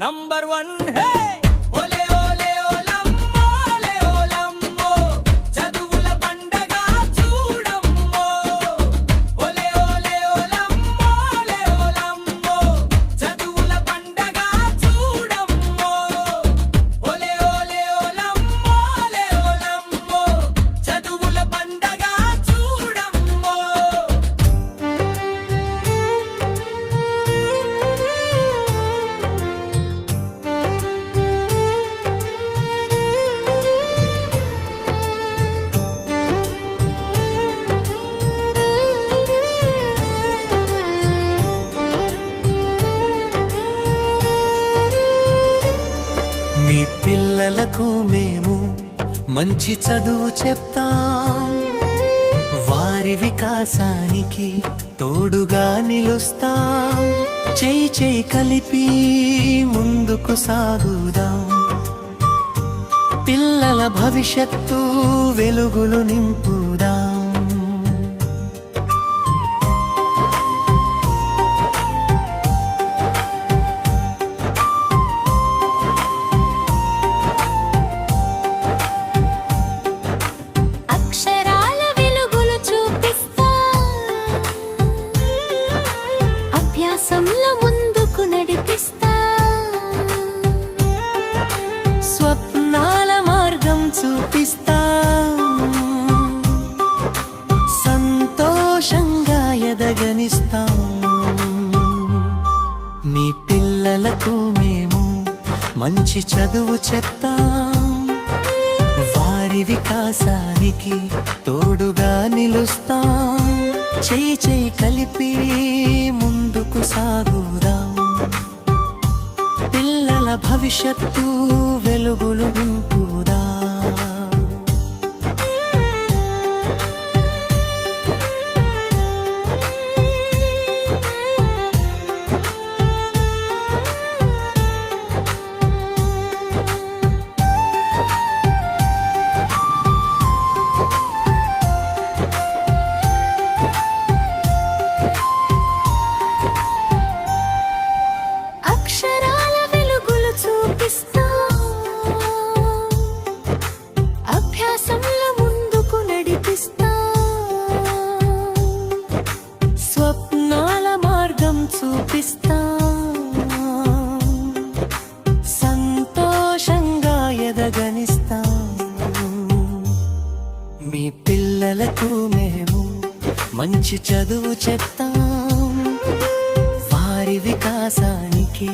Number 1 హే ఓలే ఓలే ఓలమ్మో ఓలే ఓలమ్మో చదువుల పండగ చూడమ్మో ఓలే ఓలే ఓలమ్మో ఓలే ఓలమ్మో చదువుల పండగ చూడమ్మో ఓలే ఓలే ఓలమ్మో ఓలే ఓలమ్మో చదువుల పండగ చూడమ్మో మీ పిల్లలకు మేము మంచి చదువు చెప్తాం, వారి వికాసానికి తోడుగా నిలుస్తాం. చేయి చేయి కలిపి ముందుకు సాగుదాం, పిల్లల భవిష్యత్తు వెలుగులు నింపుదాం. అక్షరాల వెలుగులు చూపిస్తాం, అభ్యాసంలో ముందుకు నడిపిస్తాం. స్వప్నాల మార్గం చూపిస్తాం, సంతోషంగా ఎదగనిస్తాం. మీ పిల్లలకు మేము మంచి చదువు చెప్తాం, వారి వికాసానికి తోడుగా నిలుస్తాం. చేయి చేయి కలిపి ముందుకు సాగుదాం, పిల్లల భవిష్యత్తు వెలుగులు నింపుదాం. అక్షరాల వెలుగులు చూపిస్తాం, అభ్యాసంలో ముందుకు నడిపిస్తాం. స్వప్నాల మార్గం చూపిస్తాం, సంతోషంగా ఎదగనిస్తాం. మీ పిల్లలకు మేము మంచి చదువు చెప్తాం, వారి వికాసానికి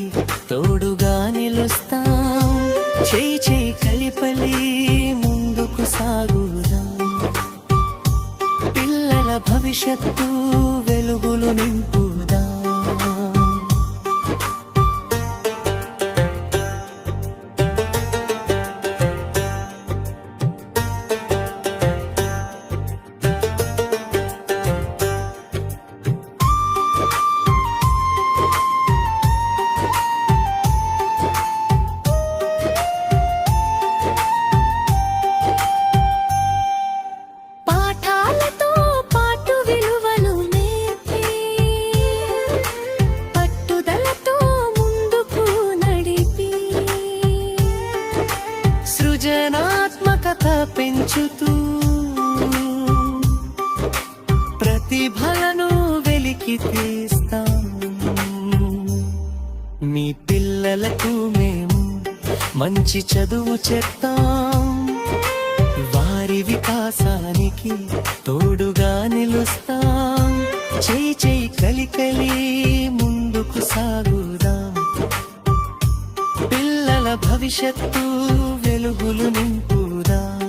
తోడుగా నిలుస్తాం. చేయి చేయి కలిపలి ముందుకు సాగుదాం, పిల్లల భవిష్యత్తు వెలుగులు నింపుదాం. పాఠాలతో పాటు విలువలు నేర్పి, పట్టుదలతో ముందుకు నడిపి, సృజనాత్మకత పెంచుతూ ప్రతిభలను వెలికి తీస్తాం. మీ పిల్లలకు మేము మంచి చదువు చెప్తాం, వారి వికాసానికి తోడుగా నిలుస్తాం. చేయి చేయి కలికలి ముందుకు సాగుదాం, పిల్లల భవిష్యత్తు వెలుగులు నింపుదాం.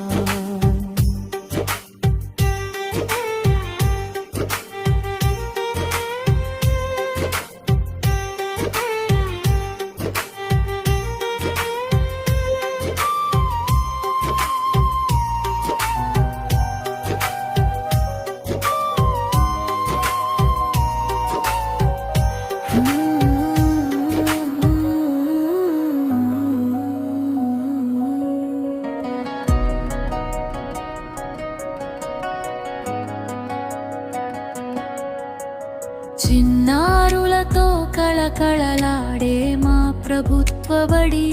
చిన్నారులతో కళకళలాడే మా ప్రభుత్వ బడి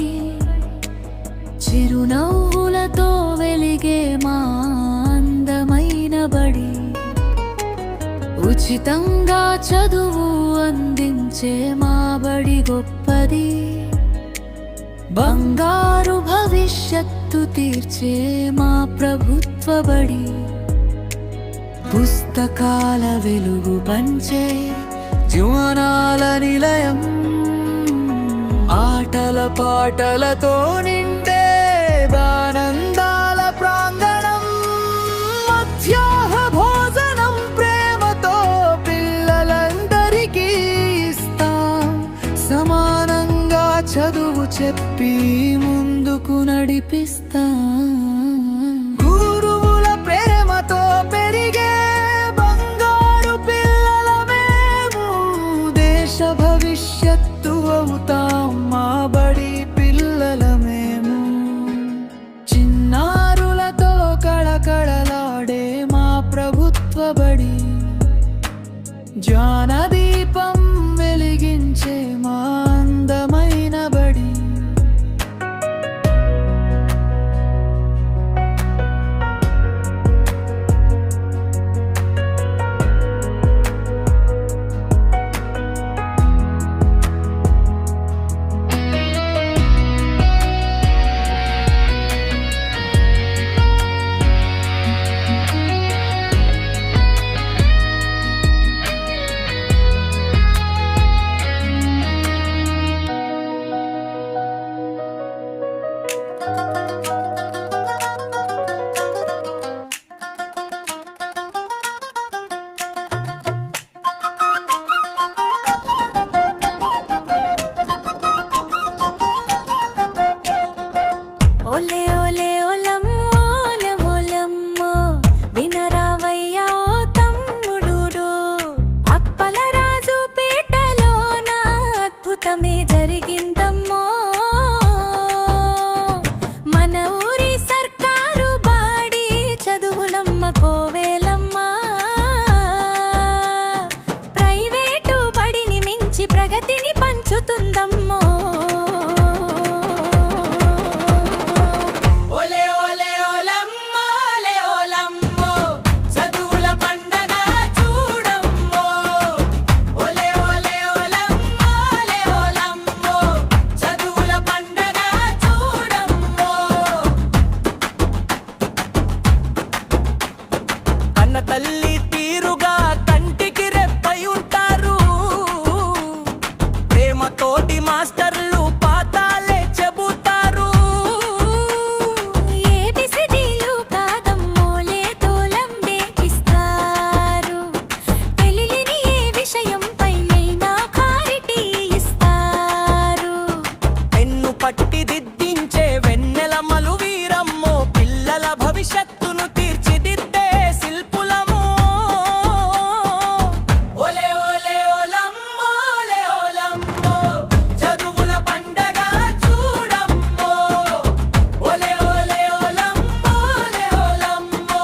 చిరునవ్వులతో వెలిగే మా అందమైన బడి ఉచితంగా చదువు అందించే మా బడి గొప్పది బంగారు భవిష్యత్తు తీర్చే మా ప్రభుత్వ బడి పుస్తకాల వెలుగు పంచే జ్ఞానాల నిలయం ఆటల పాటలతో నిండే ఆనందాల ప్రాంగణం మధ్యాహ్న భోజనం ప్రేమతో పిల్లలందరికీ ఇస్తాం సమానంగా చదువు చెప్పి ముందుకు నడిపిస్తాం గురువుల ప్రేమతో పెరిగే బంగారు పిల్లల మేము దేశ భవిష్యత్తు అవుతాం మా బడి పిల్లల మేము చిన్నారులతో కళకళలాడే మా ప్రభుత్వ బడి జ్ఞానదీపం వెలిగించే మా అందమైన బడి ఓలే ఓలే ఓలమ్మో ఓలమ్మో వినరావయ్యా ఓ తమ్ముడు అప్పల రాజు పేటలోన అద్భుతమే జరిగిందమ్మో మన ఊరి సర్కారు బాడి చదువులమ్మ కోవేలమ్మ ప్రైవేటు బడిని మించి ప్రగతిని పంచుతుందమ్మో ఓలే ఓలే ఓలమ్మో ఓలే ఓలమ్మో చదువుల పండగ చూడమ్మో ఓలే ఓలే ఓలమ్మో ఓలే ఓలమ్మో చదువుల పండగ చూడమ్మో కన్న తల్లి తీరుగా కంటికి రెప్పై ఉంటారు ప్రేమతోటి మాస్టర్లు పాఠాలే చెబుతారు ఏబిసిడీలు కాదమ్మో లేతోలం నేర్పిస్తారు తెలియని ఏ విషయంపై అయినా క్లారిటీ ఇస్తారు పెన్ను పట్టి దిద్దించే వెన్నెల మలు వీరమ్మో పిల్లల భవిష్యత్తును తీర్చిదిద్దే శిల్పులము ఓలే ఓలే ఓలమ్మో ఓలే ఓలమ్మో చదువుల పండగ చూడమ్మో ఓలే ఓలే ఓలమ్మో ఓలే ఓలమ్మో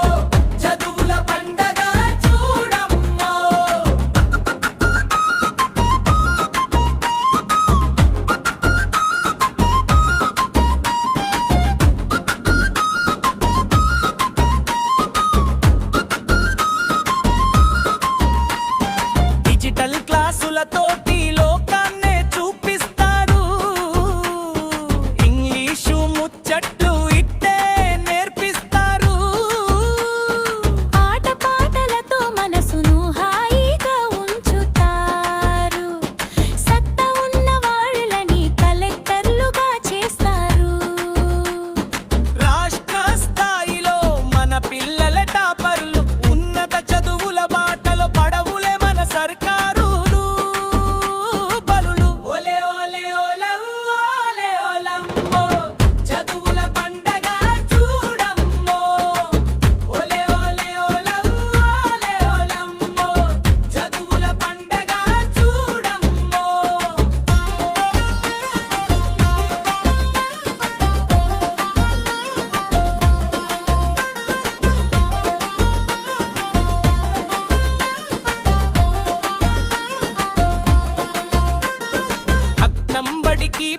చదువుల పండగ చూడమ్మో డిజిటల్ క్లాసులతోటి లోకాన్నే చూపిస్తారు ఇంగ్లీషు ముచ్చట్లు ఇట్టే నేర్పిస్తారు ఆట పాటలతో మనసును హాయిగా ఉంచుతారు సత్తా ఉన్న వాళ్ళని కలెక్టర్లుగా చేస్తారు రాష్ట్ర స్థాయిలో మన పిల్లల టాపర్లు ఉన్నత చదువుల బాటలో పడవులే మన సర్కారులు బలులు ఓలే ఓలే ఓలమ్మో ఓలే ఓలమ్మో చదువుల పండగ చూడమ్మో ఓలే ఓలే ఓలమ్మో ఓలే ఓలమ్మో చదువుల పండగ చూడమ్మో అక్నంబడికి